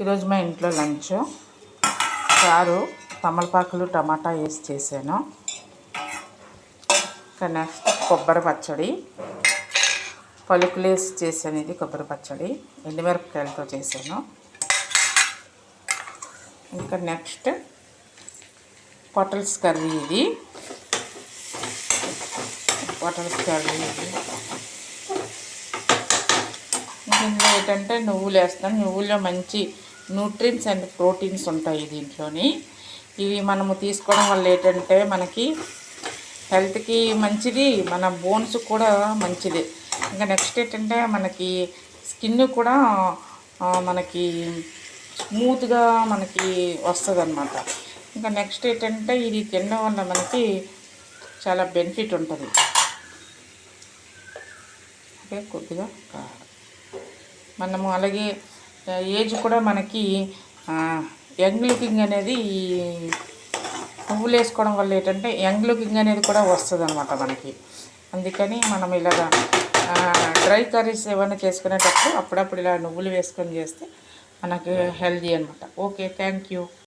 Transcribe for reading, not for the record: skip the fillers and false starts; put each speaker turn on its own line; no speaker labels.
ఈరోజు మా ఇంట్లో లంచ్ చారు, తమలపాకులు, టమాటా వేసి చేశాను. ఇంకా నెక్స్ట్ కొబ్బరి పచ్చడి, పలుకులు వేసి చేశాను. ఇది కొబ్బరి పచ్చడి ఎండుమిరపకాయలతో చేశాను. ఇంకా నెక్స్ట్ పొటల్స్ కర్రీ. ఇది పొటల్స్ కర్రీ. ఇందులో ఏంటంటే నువ్వులు వేస్తాను. నువ్వుల్లో మంచి న్యూట్రియన్స్ అండ్ ప్రోటీన్స్ ఉంటాయి దీంట్లోని. ఇవి మనము తీసుకోవడం వల్ల ఏంటంటే మనకి హెల్త్కి మంచిది, మన బోన్స్ కూడా మంచిది. ఇంకా నెక్స్ట్ ఏంటంటే మనకి స్కిన్ కూడా మనకి స్మూత్గా మనకి వస్తుంది అన్నమాట. ఇంకా నెక్స్ట్ ఏంటంటే ఇది తినడం వల్ల మనకి చాలా బెనిఫిట్ ఉంటుంది. ఓకే, కొద్దిగా మనము అలాగే ఏజ్ కూడా మనకి యంగ్ లుకింగ్ అనేది పువ్వులు వేసుకోవడం వల్ల ఏంటంటే యంగ్ లుకింగ్ అనేది కూడా వస్తుంది అనమాట మనకి. అందుకని మనం ఇలాగా డ్రై కర్రీస్ ఏమైనా చేసుకునేటప్పుడు అప్పుడప్పుడు ఇలా నువ్వులు వేసుకొని చేస్తే మనకి హెల్దీ అనమాట. Okay, thank you.